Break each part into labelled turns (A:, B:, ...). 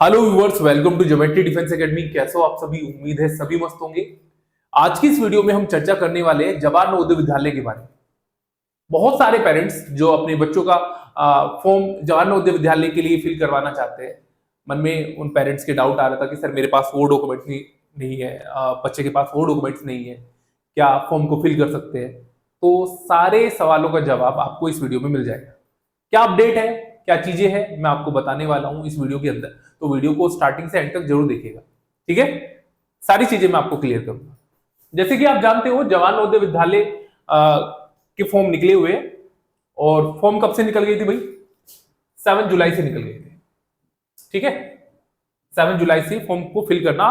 A: Hello viewers, welcome to geometry defence academy. कैसे हो आप सभी? उम्मीद है सभी मस्त होंगे। आज की इस वीडियो में हम चर्चा करने वाले हैं जवाहर नवोदय विद्यालय के बारे में। बहुत सारे पेरेंट्स जो अपने बच्चों का फॉर्म जवाहर नवोदय विद्यालय के लिए फिल करवाना चाहते हैं, मन में उन पेरेंट्स के डाउट आ रहा था कि सर मेरे पास वो डॉक्यूमेंट्स नहीं है, बच्चे के पास वो डॉक्यूमेंट्स नहीं है, क्या फॉर्म को फिल कर सकते हैं? तो सारे सवालों का जवाब आपको इस वीडियो में मिल जाएगा। क्या अपडेट है, क्या चीजें हैं, मैं आपको बताने वाला हूं इस वीडियो के अंदर। तो वीडियो को स्टार्टिंग से एंड तक जरूर देखिएगा, ठीक है? सारी चीजें मैं आपको क्लियर करूंगा। जैसे कि आप जानते हो, जवाहर नवोदय विद्यालय के फॉर्म निकले हुए हैं। और फॉर्म कब से निकल गई थी भाई? 7 जुलाई से निकल गए थे, ठीक है? 7 जुलाई से फॉर्म को फिल करना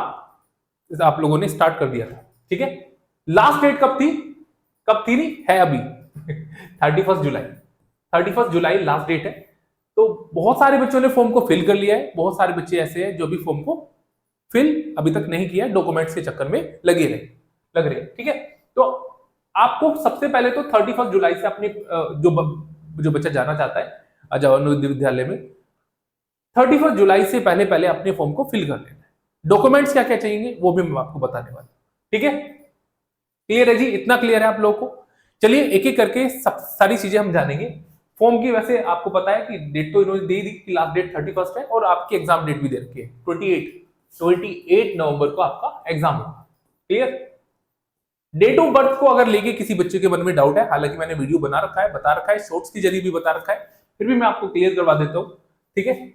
A: आप लोगों ने स्टार्ट कर दिया था, ठीक है? लास्ट डेट कब थी? कब थी? नहीं है अभी 31 जुलाई। 31 जुलाई लास्ट डेट है। तो बहुत सारे बच्चों ने फॉर्म को फिल कर लिया है। बहुत सारे बच्चे ऐसे हैं जो भी फॉर्म को फिल अभी तक नहीं किया, डॉक्यूमेंट्स के चक्कर में लग रहे, ठीक है? तो आपको सबसे पहले तो 31 जुलाई से अपने जो बच्चा जाना चाहता है जवाहर नवोदय विद्यालय में, 31 जुलाई से पहले पहले अपने फॉर्म को फिल कर लेना है। डॉक्यूमेंट्स क्या क्या चाहिए वो भी मैं आपको बताने वाला हूं, ठीक है? क्लियर है जी? इतना क्लियर है आप लोगों को? चलिए एक एक करके सब सारी चीजें हम जानेंगे। फॉर्म की वैसे आपको पता है कि डेट तो इन्होंने दे दी कि लास्ट डेट 31 है, और आपकी एग्जाम डेट भी दे रखी है 28 नवंबर को आपका एग्जाम होगा। क्लियर? डेट ऑफ बर्थ को अगर लेके किसी बच्चे के मन में डाउट है, हालांकि मैंने वीडियो बना रखा है, बता रखा है, शॉर्ट्स के जरिए भी बता रखा है, फिर भी मैं आपको क्लियर करवा देता हूं, ठीक है?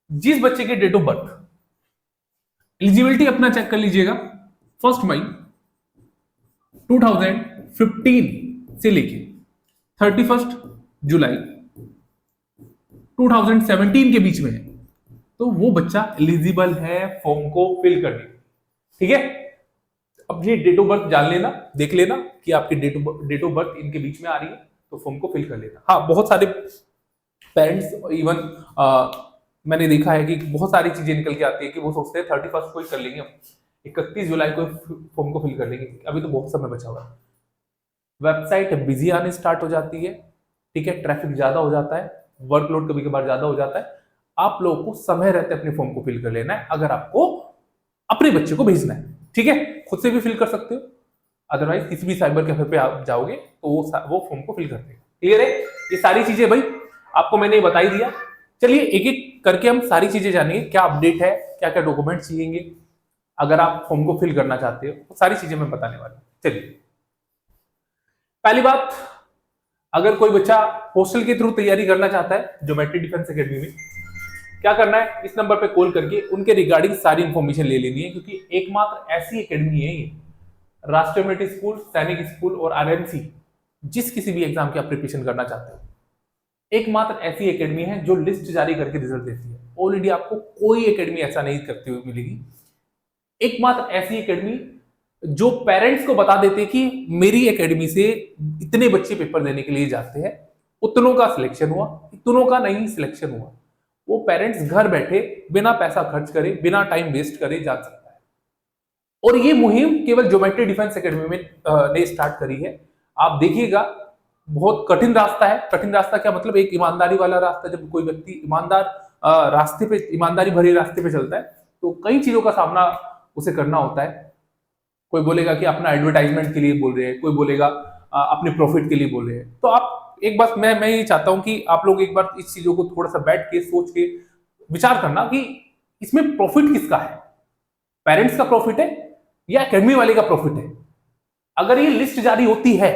A: जिस बच्चे के डेट ऑफ बर्थ, एलिजिबिलिटी अपना चेक कर लीजिएगा। 1 मई 2015 से लेके 31 जुलाई 2017 के बीच में है, तो वो बच्चा एलिजिबल है फॉर्म को फिल करने, ठीक है? अब ये डेट ऑफ बर्थ जान लेना, देख लेना कि आपकी डेट ऑफ बर्थ इनके बीच में आ रही है, तो फॉर्म को फिल कर लेना। हाँ, बहुत सारे पेरेंट्स इवन मैंने देखा है कि बहुत सारी चीजें निकल के आती है कि वो सोचते हैं 31 को ही कर लेंगे, हम 31 जुलाई को फॉर्म को फिल कर लेंगे, अभी तो बहुत समय बचा हुआ है। वेबसाइट बिजी आने स्टार्ट हो जाती है, ठीक है? ट्रैफिक ज्यादा हो जाता है, वर्कलोड कभी कभार ज्यादा हो जाता है। आप लोगों को समय रहते अपने फॉर्म को फिल कर लेना है, अगर आपको अपने बच्चे को भेजना है, ठीक है? खुद से भी फिल कर सकते हो, अदरवाइज किसी भी साइबर कैफे पे आप जाओगे तो वो फॉर्म को फिल कर देगा। क्लियर है? ये सारी चीजें भाई आपको मैंने बता ही दिया। चलिए एक एक करके हम सारी चीजें जानेंगे, क्या अपडेट है, क्या क्या डॉक्यूमेंट चाहिए अगर आप फॉर्म को फिल करना चाहते हो, वो सारी चीजें मैं बताने वाला हूं। चलिए, पहली बात, अगर कोई बच्चा हॉस्टल के थ्रू तैयारी करना चाहता है ज्योमेट्री डिफेंस एकेडमी में, क्या करना है? इस नंबर पे कॉल करके उनके रिगार्डिंग सारी इंफॉर्मेशन ले लेनी है, क्योंकि एकमात्र ऐसी एकेडमी है ये, राष्ट्रीय मिलिट्री स्कूल, सैनिक स्कूल और आरएमसी, जिस किसी भी एग्जाम की आप प्रिपरेशन करना चाहते हो, एकमात्र ऐसी एकेडमी है जो लिस्ट जारी करके रिजल्ट देती है। ऑल इंडिया आपको कोई एकेडमी ऐसा नहीं करती हुई मिलेगी। एकमात्र ऐसी एकेडमी जो पेरेंट्स को बता देते कि मेरी एकेडमी से इतने बच्चे पेपर देने के लिए जाते हैं, उतनों का सिलेक्शन हुआ, इतनों का नहीं सिलेक्शन हुआ, वो पेरेंट्स घर बैठे बिना पैसा खर्च करे, बिना टाइम वेस्ट करे जा सकता है। और ये मुहिम केवल ज्योमेट्री डिफेंस एकेडमी में ने स्टार्ट करी है। आप देखिएगा, बहुत कठिन रास्ता है। कठिन रास्ता क्या मतलब? एक ईमानदारी वाला रास्ता। जब कोई व्यक्ति ईमानदार रास्ते पे, ईमानदारी भरे रास्ते पे चलता है, तो कई चीजों का सामना उसे करना होता है। कोई बोलेगा कि अपना एडवर्टाइजमेंट के लिए बोल रहे हैं, कोई बोलेगा अपने प्रॉफिट के लिए बोल रहे हैं। तो आप एक बात मैं ये चाहता हूं कि आप लोग एक बार इस चीजों को थोड़ा सा बैठ के सोच के विचार करना कि इसमें प्रॉफिट किसका है? पेरेंट्स का प्रॉफिट है या एकेडमी वाले का प्रॉफिट है? अगर ये लिस्ट जारी होती है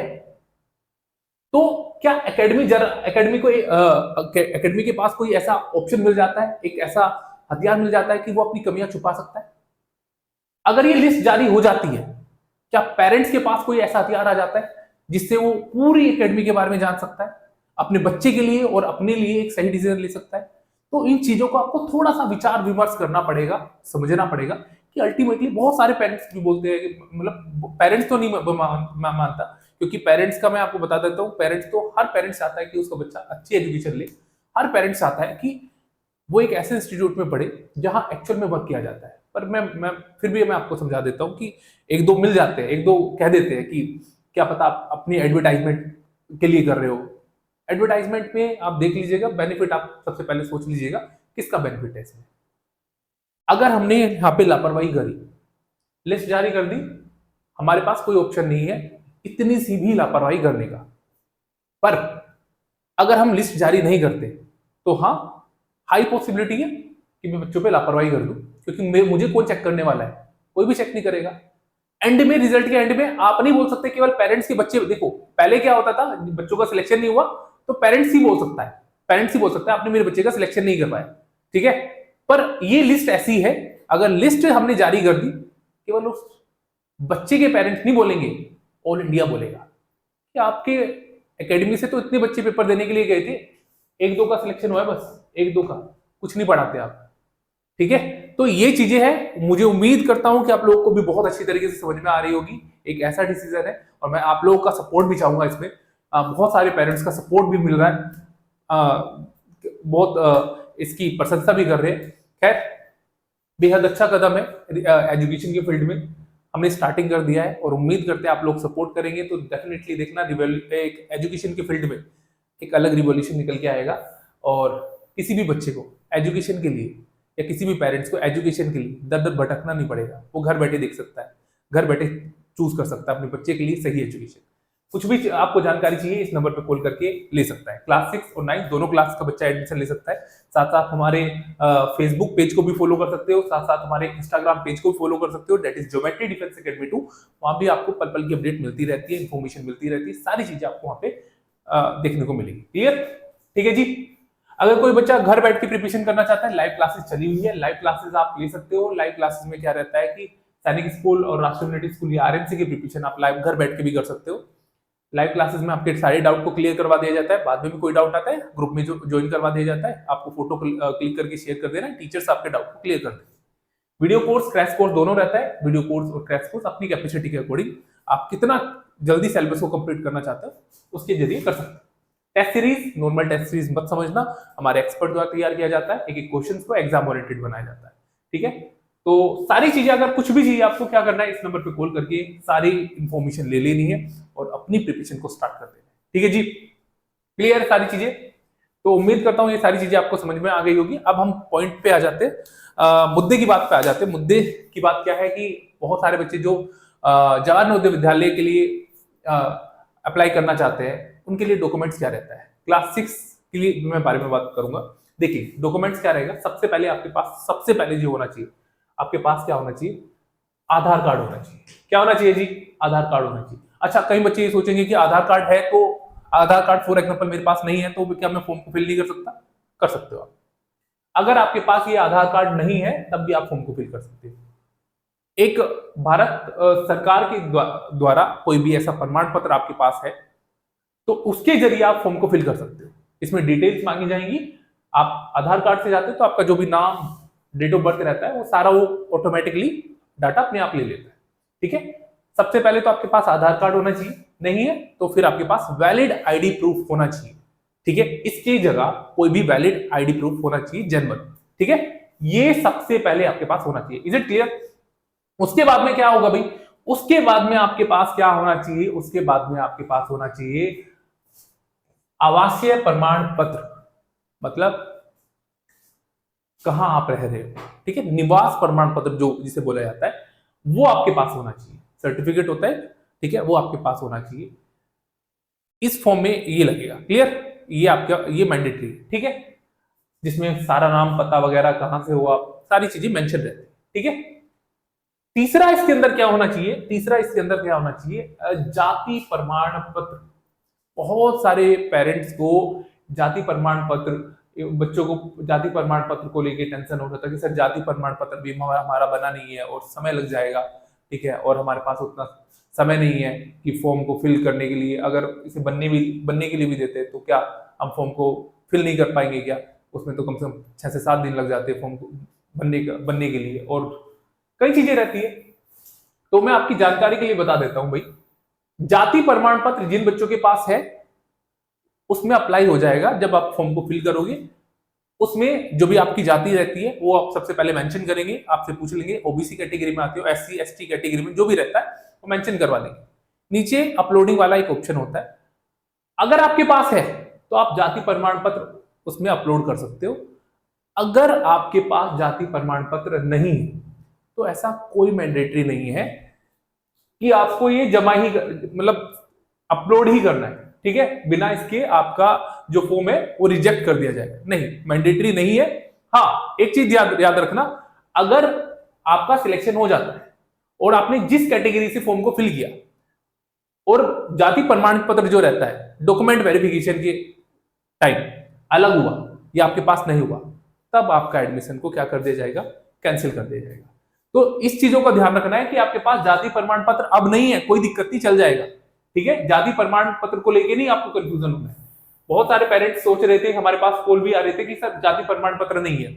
A: तो क्या एकेडमी के पास कोई ऐसा ऑप्शन मिल जाता है, एक ऐसा हथियार मिल जाता है कि वो अपनी कमियां छुपा सकता है? अगर ये लिस्ट जारी हो जाती है, क्या पेरेंट्स के पास कोई ऐसा हथियार आ जाता है जिससे वो पूरी एकेडमी के बारे में जान सकता है, अपने बच्चे के लिए और अपने लिए एक सही डिसीजन ले सकता है? तो इन चीजों को आपको थोड़ा सा विचार विमर्श करना पड़ेगा, समझना पड़ेगा कि अल्टीमेटली बहुत सारे पेरेंट्स भी बोलते हैं कि, मतलब पेरेंट्स तो नहीं मानता, क्योंकि पेरेंट्स का मैं आपको बता देता हूँ, पेरेंट्स तो हर पेरेंट्स चाहता है कि उसका बच्चा अच्छी एजुकेशन ले। हर पेरेंट्स चाहता है कि वो एक ऐसे इंस्टीट्यूट में पढ़े जहां एक्चुअल में वर्क किया जाता है। पर मैं फिर भी मैं आपको समझा देता हूं कि एक दो मिल जाते हैं, एक दो कह देते हैं कि क्या पता आप अपनी एडवर्टाइजमेंट के लिए कर रहे हो। एडवर्टाइजमेंट में आप देख लीजिएगा, बेनिफिट आप सबसे पहले सोच लीजिएगा किसका बेनिफिट है इसमें। अगर हमने यहाँ पे लापरवाही करी, लिस्ट जारी कर दी, हमारे पास कोई ऑप्शन नहीं है इतनी सी भी लापरवाही करने का। पर अगर हम लिस्ट जारी नहीं करते तो हाँ, हाई पॉसिबिलिटी है कि मैं बच्चों पे लापरवाही कर दूं, क्योंकि मुझे कौन चेक करने वाला है, कोई भी चेक नहीं करेगा। एंड में, रिजल्ट के एंड में आप नहीं बोल सकते केवल पेरेंट्स के बच्चे। देखो पहले क्या होता था, बच्चों का सिलेक्शन नहीं हुआ तो पेरेंट्स ही बोल सकता है, पेरेंट्स ही बोल सकता है आपने मेरे बच्चे का सिलेक्शन नहीं कर पाया, ठीक है। पर ये लिस्ट ऐसी है, अगर लिस्ट हमने जारी कर दी, केवल उस बच्चे के पेरेंट्स नहीं बोलेंगे, ऑल इंडिया बोलेगा कि आपके एकेडमी से तो इतने बच्चे पेपर देने के लिए गए थे, एक दो का सिलेक्शन हुआ है, बस एक दो का, कुछ नहीं पढ़ाते आप, ठीक है। तो ये चीजें हैं, मुझे उम्मीद करता हूं कि आप लोगों को भी बहुत अच्छी तरीके से समझ में आ रही होगी। एक ऐसा डिसीजन है और मैं आप लोगों का सपोर्ट भी चाहूंगा इसमें। बहुत सारे पेरेंट्स का सपोर्ट भी मिल रहा है, बहुत इसकी प्रशंसा भी कर रहे हैं। खैर, बेहद अच्छा कदम है एजुकेशन के फील्ड में, हमने स्टार्टिंग कर दिया है और उम्मीद करते हैं आप लोग सपोर्ट करेंगे तो डेफिनेटली देखना एक एजुकेशन के फील्ड में एक अलग रिवॉल्यूशन निकल के आएगा। और किसी भी बच्चे को एजुकेशन के लिए या किसी भी पेरेंट्स को एजुकेशन के लिए दर दर भटकना नहीं पड़ेगा, वो घर बैठे देख सकता है, घर बैठे चूज कर सकता है अपने बच्चे के लिए सही एजुकेशन। कुछ भी आपको जानकारी चाहिए इस नंबर पे कॉल करके ले सकता है। क्लास 6 और 9 दोनों क्लास का बच्चा एडमिशन ले सकता है। साथ साथ हमारे फेसबुक पेज को भी फॉलो कर सकते हो, साथ साथ हमारे इंस्टाग्राम पेज को भी फॉलो कर सकते हो, that is geometry defence academy 2। वहां भी आपको पल पल की अपडेट मिलती रहती है, इन्फॉर्मेशन मिलती रहती है, सारी चीजें आपको वहां पे देखने को मिलेगी। क्लियर, ठीक है जी। अगर कोई बच्चा घर बैठ के प्रिपरेशन करना चाहता है, लाइव क्लासेस चली हुई है, लाइव क्लासेस आप ले सकते हो। लाइव क्लासेस में क्या रहता है कि सैनिक स्कूल और राष्ट्रीय यूनिटी स्कूल या आरएमसी की प्रिपरेशन आप लाइव घर बैठ के भी कर सकते हो। लाइव क्लासेस में आपके सारे डाउट को क्लियर करवा दिया जाता है, बाद में भी कोई डाउट आता है ग्रुप में जो ज्वाइन करवा दिया जाता है, आपको फोटो क्लिक करके शेयर कर देना, टीचर्स आपके डाउट को क्लियर कर देंगे। वीडियो कोर्स, क्रैश कोर्स दोनों रहता है। वीडियो कोर्स और क्रैश कोर्स अपनी कैपेसिटी के अकॉर्डिंग आप कितना जल्दी सिलेबस को कंप्लीट करना चाहते हो उसके जरिए कर सकते हो। Test series, normal test series मत समझना, हमारे एक्सपर्ट द्वारा तैयार किया जाता है, एक एक क्वेश्चन को एग्जाम ओरिएंटेड बनाया जाता है, ठीक है। तो सारी चीजें, अगर कुछ भी चाहिए आपको क्या करना है, इस नंबर पे कॉल करके सारी इंफॉर्मेशन ले लेनी है और अपनी प्रिपरेशन को स्टार्ट कर देना है, ठीक है जी। क्लियर है सारी चीजें? तो उम्मीद करता हूं ये सारी चीजें आपको समझ में आ गई होगी। अब हम पॉइंट पे आ जाते हैं, मुद्दे की बात पे आ जाते हैं। मुद्दे की बात क्या है कि बहुत सारे बच्चे जो जवाहर नवोदय विद्यालय के लिए अप्लाई करना चाहते हैं, उनके लिए डॉक्यूमेंट्स क्या रहता है। क्लास 6 के लिए मैं बारे में बात करूंगा। देखिए डॉक्यूमेंट्स क्या रहेगा, सबसे पहले आपके पास, सबसे पहले जो होना चाहिए आपके पास क्या होना चाहिए, आधार कार्ड होना चाहिए। क्या होना चाहिए जी? आधार कार्ड होना चाहिए। अच्छा, कई बच्चे ये सोचेंगे कि आधार कार्ड है तो, आधार कार्ड फॉर एग्जांपल मेरे पास नहीं है तो क्या मैं फॉर्म को फिल नहीं कर सकता? कर सकते हो आप। अगर आपके पास ये आधार कार्ड नहीं है तब भी आप फॉर्म को फिल कर सकते हो। एक भारत सरकार के द्वारा कोई भी ऐसा प्रमाण पत्र आपके पास है तो उसके जरिए आप फॉर्म को फिल कर सकते हो। इसमें डिटेल्स मांगी जाएंगी। आप आधार कार्ड से जाते हो तो आपका जो भी नाम, डेट ऑफ बर्थ रहता है वो सारा वो ऑटोमेटिकली डाटा अपने आप ले लेता है, ठीक है। सबसे पहले तो आपके पास आधार कार्ड होना चाहिए, नहीं है तो फिर आपके पास वैलिड आईडी प्रूफ होना चाहिए, ठीक है। इसकी जगह कोई भी वैलिड आईडी प्रूफ होना चाहिए, जन्म, ठीक है। ये सबसे पहले आपके पास होना चाहिए। Is it clear? उसके बाद में क्या होगा भाई, उसके बाद में आपके पास क्या होना चाहिए, उसके बाद में आपके पास होना चाहिए आवासीय प्रमाण पत्र, मतलब कहां आप रह रहे हो, ठीक है। निवास प्रमाण पत्र जो जिसे बोला जाता है वो आपके पास होना चाहिए। सर्टिफिकेट होता है, ठीक है, वो आपके पास होना चाहिए। इस फॉर्म में ये लगेगा। क्लियर? ये आपका, ये मैंडेटरी, ठीक है, जिसमें सारा नाम, पता वगैरह, कहां से हुआ, सारी चीजें मेंशन रहती है, ठीक है। तीसरा इसके अंदर क्या होना चाहिए, तीसरा इसके अंदर क्या होना चाहिए, जाति प्रमाण पत्र। बहुत सारे पेरेंट्स को जाति प्रमाण पत्र, बच्चों को जाति प्रमाण पत्र को लेके टेंशन हो रहा था कि सर जाति प्रमाण पत्र भी हमारा बना नहीं है और समय लग जाएगा, ठीक है, और हमारे पास उतना समय नहीं है कि फॉर्म को फिल करने के लिए, अगर इसे बनने के लिए भी देते तो क्या हम फॉर्म को फिल नहीं कर पाएंगे क्या? उसमें तो कम से कम 6 से 7 दिन लग जाते हैं फॉर्म को बनने के लिए, और कई चीजें रहती है। तो मैं आपकी जानकारी के लिए बता देता हूं भाई, जाति प्रमाण पत्र जिन बच्चों के पास है उसमें अप्लाई हो जाएगा। जब आप फॉर्म को फिल करोगे उसमें जो भी आपकी जाति रहती है वो आप सबसे पहले मेंशन करेंगे, आपसे पूछ लेंगे ओबीसी कैटेगरी में आते हो, एससी एसटी कैटेगरी में जो भी रहता है वो मेंशन करवा लेंगे। नीचे अपलोडिंग वाला एक ऑप्शन होता है, अगर आपके पास है तो आप जाति प्रमाण पत्र उसमें अपलोड कर सकते हो। अगर आपके पास जाति प्रमाण पत्र नहीं है तो ऐसा कोई मैंडेटरी नहीं है कि आपको ये जमा ही मतलब अपलोड ही करना है, ठीक है, बिना इसके आपका जो फॉर्म है वो रिजेक्ट कर दिया जाएगा, नहीं, मैंडेटरी नहीं है। हाँ, एक चीज याद रखना, अगर आपका सिलेक्शन हो जाता है और आपने जिस कैटेगरी से फॉर्म को फिल किया और जाति प्रमाण पत्र जो रहता है डॉक्यूमेंट वेरिफिकेशन के टाइम अलग हुआ या आपके पास नहीं हुआ, तब आपका एडमिशन को क्या कर दिया जाएगा, कैंसिल कर दिया जाएगा। तो इस चीजों का ध्यान रखना है कि आपके पास जाति प्रमाण पत्र अब नहीं है, कोई दिक्कत नहीं, चल जाएगा, ठीक है। जाति प्रमाण पत्र को लेके नहीं आपको कंफ्यूजन होना है। बहुत सारे पेरेंट्स सोच रहे थे, हमारे पास कॉल भी आ रहे थे कि सर जाति प्रमाण पत्र नहीं है,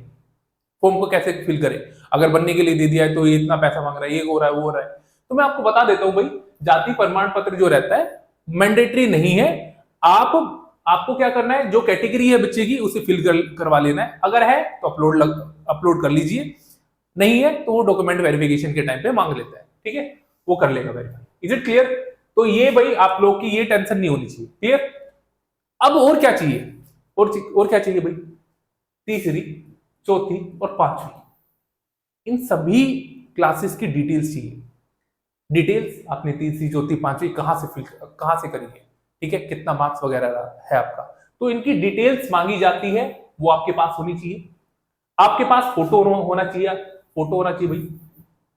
A: फॉर्म को कैसे फिल करें, अगर बनने के लिए दे दिया है तो ये इतना पैसा मांग रहा है, ये हो रहा है, वो हो रहा है। तो मैं आपको बता देता हूं भाई, जाति प्रमाण पत्र जो रहता है मैंडेटरी नहीं है। आपको क्या करना है, जो कैटेगरी है बच्चे की उसे फिल करवा लेना है, अगर है तो अपलोड कर लीजिए, नहीं है तो वो डॉक्यूमेंट वेरिफिकेशन के टाइम पे मांग लेता है, ठीक है, वो कर लेगा वेरीफाई। Is it clear? तो ये भाई आप लोग की ये टेंशन नहीं होनी चाहिए, क्लियर। अब और क्या चाहिए, और क्या चाहिए भाई, तीसरी, चौथी और पांचवी, इन सभी क्लासेस की डिटेल्स चाहिए। डिटेल्स आपने तीसरी, चौथी, पांचवी कहां से करी है, ठीक है, कितना मार्क्स वगैरह है आपका, तो इनकी डिटेल्स मांगी जाती है, वो आपके पास होनी चाहिए। आपके पास फोटो होना चाहिए, भाई,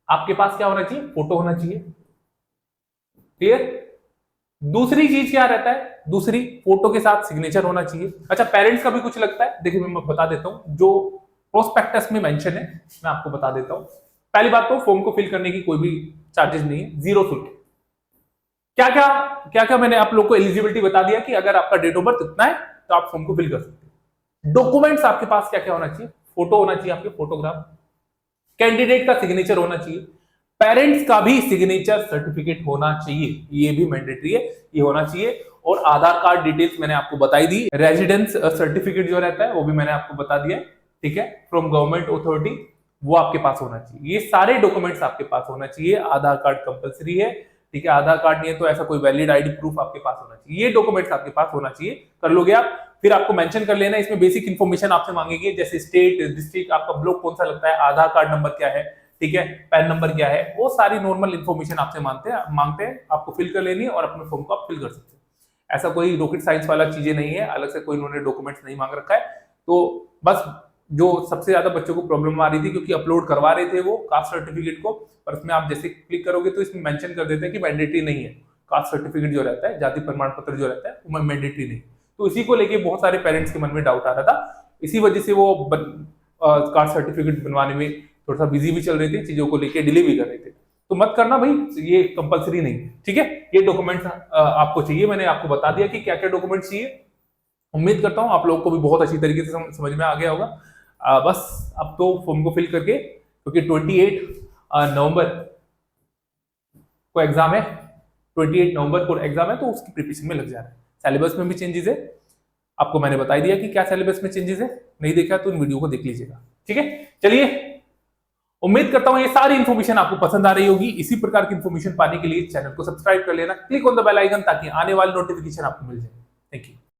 A: आपके पास क्या होना चाहिए, फोटो होना चाहिए, क्लियर। दूसरी चीज क्या रहता है, दूसरी फोटो के साथ सिग्नेचर होना चाहिए। अच्छा, पेरेंट्स का भी कुछ लगता है, देखिए मैं बता देता हूं, जो प्रोस्पेक्टस में मेंशन है मैं आपको बता देता हूं। पहली बात तो फॉर्म को फिल करने की कोई भी चार्जेस नहीं है, जीरो शुल्क। क्या क्या मैंने आप लोग को एलिजिबिलिटी बता दिया कि अगर आपका डेट ऑफ बर्थ इतना है तो आप फॉर्म को फिल कर सकते हैं। डॉक्यूमेंट्स आपके पास क्या क्या होना चाहिए, फोटो होना चाहिए, आपके फोटोग्राफ, कैंडिडेट का सिग्नेचर होना चाहिए, पेरेंट्स का भी सिग्नेचर सर्टिफिकेट होना चाहिए, ये भी मैंडेटरी है, ये होना चाहिए। और आधार कार्ड डिटेल्स मैंने आपको बताई दी, रेजिडेंस सर्टिफिकेट जो रहता है वो भी मैंने आपको बता दिया, ठीक है, फ्रॉम गवर्नमेंट अथॉरिटी, वो आपके पास होना चाहिए। ये सारे डॉक्यूमेंट्स आपके पास होना चाहिए। आधार कार्ड कंपलसरी है, ठीक है, आधार कार्ड नहीं है तो ऐसा कोई वैलिड आईडी प्रूफ आपके पास होना चाहिए। ये डॉक्यूमेंट्स आपके पास होना चाहिए, कर लोगे आप। फिर आपको मेंशन कर लेना, इसमें बेसिक इन्फॉर्मेशन आपसे मांगेगी, जैसे स्टेट, डिस्ट्रिक्ट, आपका ब्लॉक कौन सा लगता है, आधार कार्ड नंबर क्या है, ठीक है, पैन नंबर क्या है, वो सारी नॉर्मल इन्फॉर्मेशन आपसे मांगते हैं, आपको फिल कर लेनी है और अपने फॉर्म को आप फिल कर सकते हैं। ऐसा कोई रॉकेट साइंस वाला चीजें नहीं है, अलग से कोई उन्होंने डॉक्यूमेंट्स नहीं मांग रखा है। तो बस जो सबसे ज्यादा बच्चों को प्रॉब्लम आ रही थी, क्योंकि अपलोड करवा रहे थे वो कास्ट सर्टिफिकेट को, पर उसमें आप जैसे क्लिक करोगे तो इसमें मेंशन कर देते हैं कि मैंडेटरी नहीं है, कास्ट सर्टिफिकेट जो रहता है, जाति प्रमाण पत्र जो रहता है वो मैंडेटरी नहीं। तो इसी को लेके बहुत सारे पेरेंट्स के मन में डाउट आ रहा था, इसी वजह से वो कास्ट सर्टिफिकेट बनवाने में थोड़ा सा बिजी भी चल रहे थे, चीजों को लेके डिले भी कर रहे थे। तो मत करना भाई, ये कंपलसरी नहीं है, ठीक है। ये डॉक्यूमेंट्स आपको चाहिए, मैंने आपको बता दिया कि क्या क्या डॉक्यूमेंट्स चाहिए। उम्मीद करता हूं आप लोगों को भी बहुत अच्छी तरीके से समझ में आ गया होगा। बस अब तो फॉर्म को फिल करके, क्योंकि 28 नवंबर को एग्जाम है, 28 नवंबर को एग्जाम है, तो उसकी प्रिपरेशन में लग जा रहा है। सिलेबस में भी चेंजेस है, आपको मैंने बता दिया कि क्या सिलेबस में चेंजेस है, नहीं देखा तो इन वीडियो को देख लीजिएगा, ठीक है। चलिए, उम्मीद करता हूं ये सारी इन्फॉर्मेशन आपको पसंद आ रही होगी। इसी प्रकार की इन्फॉर्मेशन पाने के लिए चैनल को सब्सक्राइब कर लेना, click on the bell icon, ताकि आने वाली नोटिफिकेशन आपको मिल जाए। Thank you.